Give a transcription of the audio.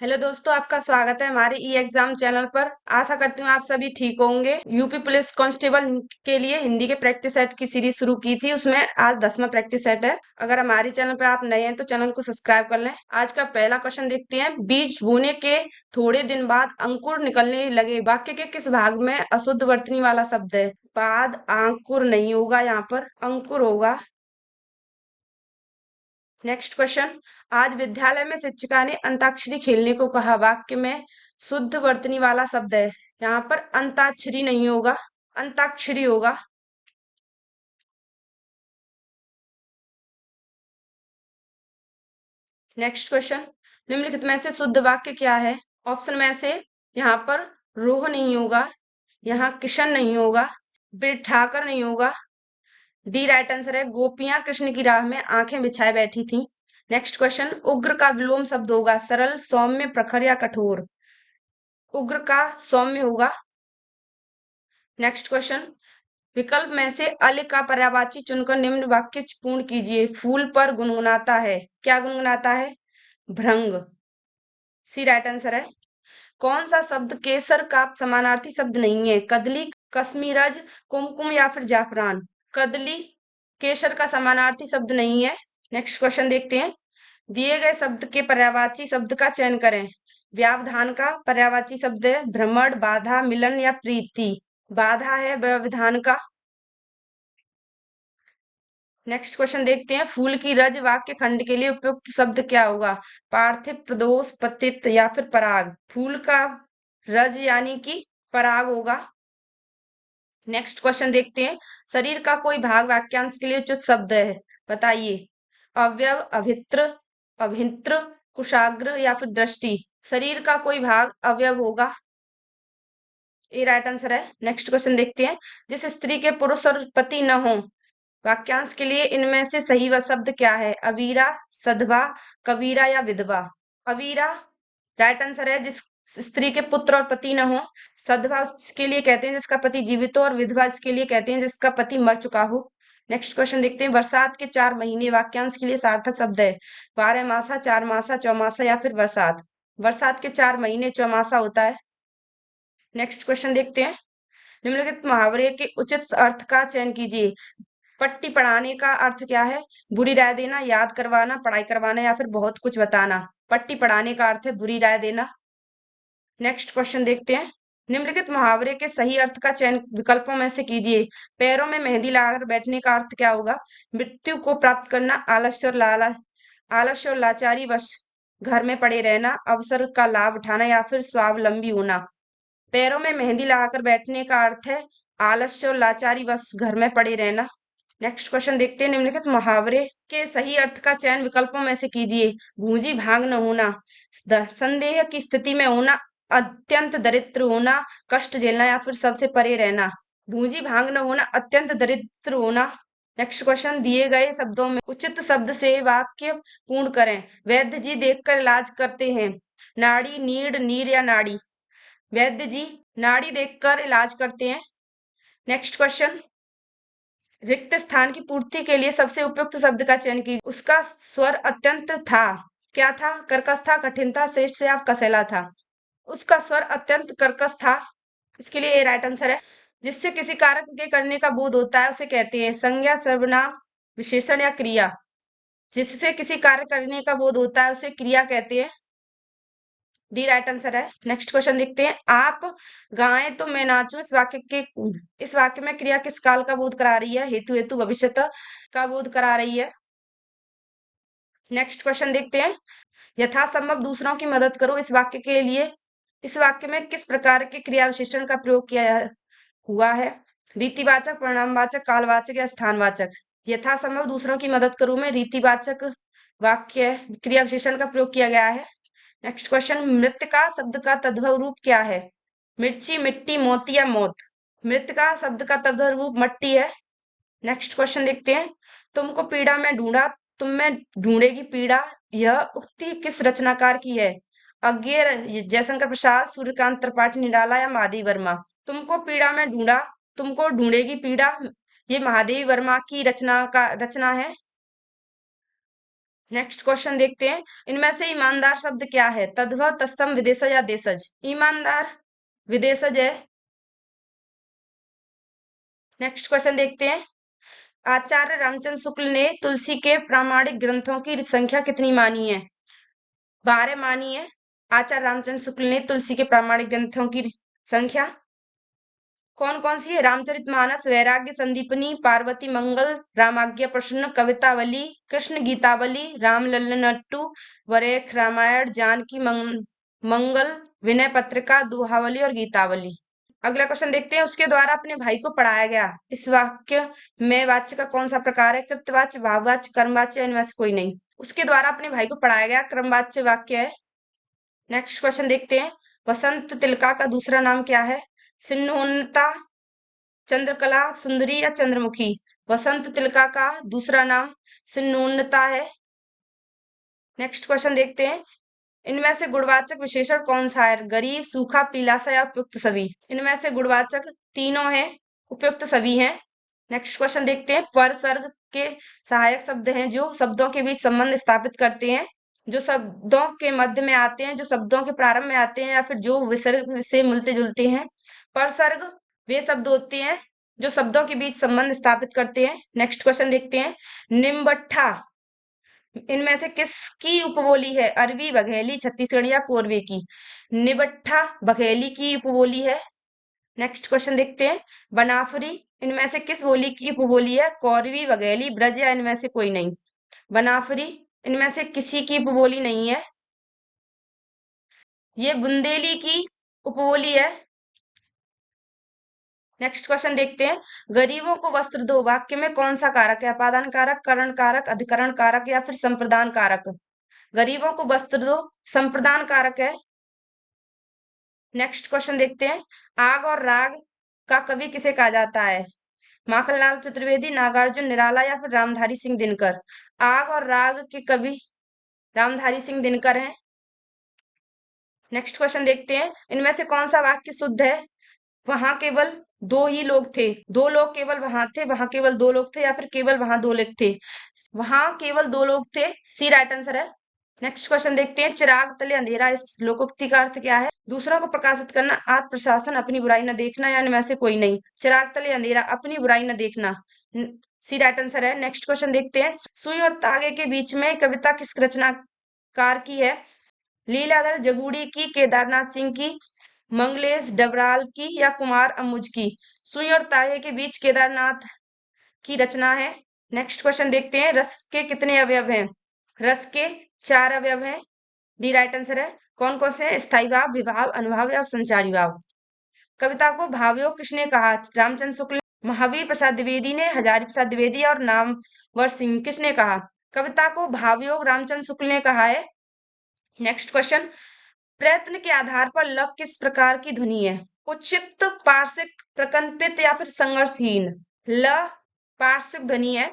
Hello दोस्तों, आपका स्वागत है हमारे ई एग्जाम चैनल पर। आशा करती हूँ आप सभी ठीक होंगे। यूपी पुलिस कांस्टेबल के लिए हिंदी के प्रैक्टिस सेट की सीरीज शुरू की थी, उसमें आज 10वां प्रैक्टिस सेट है। अगर हमारे चैनल पर आप नए हैं तो चैनल को सब्सक्राइब कर लें। आज का पहला क्वेश्चन देखते हैं। बीज बोने के थोड़े दिन बाद अंकुर निकलने लगे, वाक्य के किस भाग में अशुद्ध वर्तनी वाला शब्द है? बाद अंकुर नहीं होगा, यहाँ पर अंकुर होगा। Next question. आज विद्यालय में शिक्षिका ने अंताक्षरी खेलने को कहा, वाक्य में शुद्ध वर्तनी वाला शब्द है। यहाँ पर अंताक्षरी नहीं होगा, अंताक्षरी होगा। Next question. निम्नलिखित में से शुद्ध वाक्य क्या है? ऑप्शन में से यहाँ पर रोह नहीं होगा, यहाँ किशन नहीं होगा, बिठाकर नहीं होगा। डी राइट आंसर है। गोपियां कृष्ण की राह में आंखें बिछाए बैठी थीं। Next question. उग्र का विलोम शब्द होगा सरल, सौम्य, प्रखर या कठोर? उग्र का सौम्य होगा। Next question. विकल्प में से अल का पर्यायवाची चुनकर निम्न वाक्य पूर्ण कीजिए। फूल पर गुनगुनाता है, क्या गुनगुनाता है? भृंग। सी राइट आंसर है। कौन सा शब्द केसर का समानार्थी शब्द नहीं है? कदली, कश्मीरज, कुमकुम या फिर जाफरान? कदली केसर का समानार्थी शब्द नहीं है। नेक्स्ट क्वेश्चन देखते हैं। दिए गए शब्द के पर्यायवाची शब्द का चयन करें। व्यावधान का पर्यायवाची शब्द है भ्रमण, बाधा, मिलन या प्रीति? बाधा है व्यवधान का। नेक्स्ट क्वेश्चन देखते हैं। फूल की रज वाक्य खंड के लिए उपयुक्त शब्द क्या होगा? पार्थिव, प्रदोष, पतित या फिर पराग? फूल का रज यानी कि पराग होगा। नेक्स्ट क्वेश्चन देखते हैं। शरीर का कोई भाग वाक्यांश के लिए उचित शब्द है, बताइए। अवयव, अभित्र, अभित्र, कुशाग्र या फिर दृष्टि? शरीर का कोई भाग अवयव होगा। ये राइट आंसर है। नेक्स्ट क्वेश्चन देखते हैं। जिस स्त्री के पुरुष और पति न हो, वाक्यांश के लिए इनमें से सही वह शब्द क्या है? अवीरा, सधवा, कबीरा या विधवा? अवीरा राइट आंसर है। जिस स्त्री के पुत्र और पति न हो। सधवा उसके लिए कहते हैं जिसका पति जीवित हो, और विधवा इसके लिए कहते हैं जिसका पति मर चुका हो। नेक्स्ट क्वेश्चन देखते हैं। बरसात के 4 महीने वाक्यांश के लिए सार्थक शब्द है। 12 मासा, 4 मासा, चौमासा या फिर बरसात? बरसात के 4 महीने चौमासा होता है। नेक्स्ट क्वेश्चन देखते हैं। निम्नलिखित मुहावरे के उचित अर्थ का चयन कीजिए। पट्टी पढ़ाने का अर्थ क्या है? बुरी राय देना, याद करवाना, पढ़ाई करवाना या फिर बहुत कुछ बताना? पट्टी पढ़ाने का अर्थ है बुरी राय देना। नेक्स्ट क्वेश्चन देखते हैं। निम्नलिखित मुहावरे के सही अर्थ का चयन विकल्पों में से कीजिए। पैरों में मेहंदी लगाकर बैठने का अर्थ क्या होगा? मृत्यु को प्राप्त करना, आलस्य और लाचारी वश घर में पड़े रहना, अवसर का लाभ उठाना या फिर स्वावलंबी होना? पैरों में मेहंदी लगाकर बैठने का अर्थ है आलस्य और लाचारी वश घर में पड़े रहना। नेक्स्ट क्वेश्चन देखते हैं। निम्नलिखित मुहावरे के सही अर्थ का चयन विकल्पों में से कीजिए। भूजी भाग न होना, संदेह की स्थिति में होना, अत्यंत दरिद्र होना, कष्ट झेलना या फिर सबसे परे रहना? भूजी भाग न होना, अत्यंत दरिद्र होना। Next question. दिए गए शब्दों में उचित शब्द से वाक्य पूर्ण करें। वैद्य जी देखकर इलाज करते हैं। नाड़ी, नीड़, नीर या नाड़ी? वैद्य जी नाड़ी देखकर इलाज करते हैं। Next question. रिक्त स्थान की पूर्ति के लिए सबसे उपयुक्त शब्द का चयन कीजिए। उसका स्वर अत्यंत था, क्या था? कर्कश था, कठिन था, श्रेष्ठ या कसैला था? उसका स्वर अत्यंत कर्कश था, इसके लिए ये राइट आंसर है। जिससे किसी कारक के करने का बोध होता है उसे कहते हैं संज्ञा, सर्वनाम, विशेषण या क्रिया? जिससे किसी कार्य करने का बोध होता है उसे क्रिया कहते हैं। डी राइट आंसर है। नेक्स्ट क्वेश्चन देखते हैं। आप गाएं तो मैं नाचूं, इस वाक्य में क्रिया किस काल का बोध करा रही है? हेतु, हेतु, भविष्यत का बोध करा रही है। नेक्स्ट क्वेश्चन देखते हैं। यथासंभव दूसरों की मदद करो, इस वाक्य के लिए इस वाक्य में किस प्रकार के क्रिया विशेषण का प्रयोग किया हुआ है? रीतिवाचक, परिणामवाचक, कालवाचक या स्थानवाचक? यथासंभव दूसरों की मदद करो में रीतिवाचक वाक्य क्रिया विशेषण का प्रयोग किया गया है। Next question. मृतिका शब्द का तद्भव रूप क्या है? मिर्ची, मिट्टी, मोती या मौत? मृतिका शब्द का तद्भव रूप मट्टी है। नेक्स्ट क्वेश्चन देखते हैं। तुमको पीड़ा में ढूंढा, तुम में ढूंढेगी पीड़ा, यह उक्ति किस रचनाकार की है? अज्ञेय, जयशंकर प्रसाद, सूर्यकांत त्रिपाठी निराला या महादेवी वर्मा? तुमको पीड़ा में ढूंढा, तुमको ढूंढेगी पीड़ा, ये महादेवी वर्मा की रचना है। नेक्स्ट क्वेश्चन देखते हैं, इनमें से ईमानदार शब्द क्या है? तद्भव, तत्सम, विदेशज या देशज? ईमानदार विदेशज है। नेक्स्ट क्वेश्चन देखते हैं, आचार्य रामचंद्र शुक्ल ने तुलसी के प्रामाणिक ग्रंथों की संख्या कितनी मानी है? 12 मानी है। आचार्य रामचंद्र शुक्ल ने तुलसी के प्रामाणिक ग्रंथों की संख्या कौन कौन सी है? रामचरितमानस, वैराग्य संदीपनी, पार्वती मंगल, रामाज्ञा प्रश्न, कवितावली, कृष्ण गीतावली, राम लल्लनट्टू, वरेख रामायण, जानकी मंगल, विनय पत्रिका, दोहावली और गीतावली। अगला क्वेश्चन देखते हैं, उसके द्वारा अपने भाई को पढ़ाया गया इस वाक्य में वाच्य का कौन सा प्रकार है? कृतवाच्य, भाववाच्य, कर्मवाच्य, इनमें से कोई नहीं। उसके द्वारा अपने भाई को पढ़ाया गया क्रमवाच्य वाक्य है। नेक्स्ट क्वेश्चन देखते हैं, वसंत तिलका का दूसरा नाम क्या है? सिन्होन्नता, चंद्रकला सुंदरी या चंद्रमुखी? वसंत तिलका का दूसरा नाम सिन्नोन्नता है। नेक्स्ट क्वेश्चन देखते हैं, इनमें से गुणवाचक विशेषण कौन सा है? गरीब, सूखा, पीलासा या उपयुक्त सभी? इनमें से गुणवाचक तीनों हैं, उपयुक्त सभी हैं। नेक्स्ट क्वेश्चन देखते हैं, पर सर्ग के सहायक शब्द हैं जो शब्दों के बीच संबंध स्थापित करते हैं, जो शब्दों के मध्य में आते हैं, जो शब्दों के प्रारंभ में आते हैं या फिर जो विसर्ग से मिलते जुलते हैं। पर सर्ग वे शब्द होते हैं जो शब्दों के बीच संबंध स्थापित करते हैं। नेक्स्ट क्वेश्चन देखते हैं, निम्बट्ठा इनमें से किसकी उपबोली है? अरबी, बघेली, छत्तीसगढ़ी या कोरवे की? निबट्ठा बघेली की उपबोली है। नेक्स्ट क्वेश्चन देखते हैं, बनाफरी इनमें से किस बोली की उपबोली है? कोरवी, बघेली, ब्रज या इनमें से कोई नहीं? बनाफरी इनमें से किसी की उपबोली नहीं है, ये बुंदेली की उपबोली है। नेक्स्ट क्वेश्चन देखते हैं, गरीबों को वस्त्र दो वाक्य में कौन सा कारक है? अपादान कारक, करण कारक, अधिकरण कारक या फिर संप्रदान कारक? गरीबों को वस्त्र दो संप्रदान कारक है। नेक्स्ट क्वेश्चन देखते हैं, आग और राग का कवि किसे कहा जाता है? माखनलाल चतुर्वेदी, नागार्जुन निराला या फिर रामधारी सिंह दिनकर? आग और राग के कवि रामधारी सिंह दिनकर हैं। नेक्स्ट क्वेश्चन देखते हैं, इनमें से कौन सा वाक्य शुद्ध है? वहां केवल दो ही लोग थे, दो लोग केवल वहां थे, वहां केवल दो लोग थे या फिर केवल वहां दो लोग थे? वहां केवल दो लोग थे, सी राइट आंसर है। नेक्स्ट क्वेश्चन देखते हैं, चिराग तले अंधेरा इस लोकोक्ति का अर्थ क्या है? दूसरों को प्रकाशित करना, आत्म प्रशासन, अपनी बुराई न देखना या इनमें से कोई नहीं? चिराग तले अंधेरा, अपनी बुराई न देखना, सी राइट आंसर है। नेक्स्ट क्वेश्चन देखते हैं, सुई और तागे के बीच में कविता किस रचनाकार की है? लीलाधर जगूड़ी की, केदारनाथ सिंह की, मंगलेश डबराल की या कुमार अम्बुज की? सुई और तागे के बीच केदारनाथ की रचना है। नेक्स्ट क्वेश्चन देखते हैं, रस के कितने अवयव हैं? रस के 4 अवयव हैं, डी राइट आंसर है। कौन कौन से? स्थायी भाव, विभाव, अनुभाव और संचारी भाव। कविता को भावयोग किसने कहा? रामचंद्र शुक्ल, महावीर प्रसाद द्विवेदी ने, हजारी प्रसाद द्विवेदी और नामवर सिंह किसने कहा? कविता को भावयोग रामचंद्र शुक्ल ने कहा है। नेक्स्ट क्वेश्चन, प्रयत्न के आधार पर लव किस प्रकार की ध्वनि है? उच्चित, पार्श्विक, प्रकंपित या फिर संघर्षहीन? ल पार्श्विक ध्वनि है।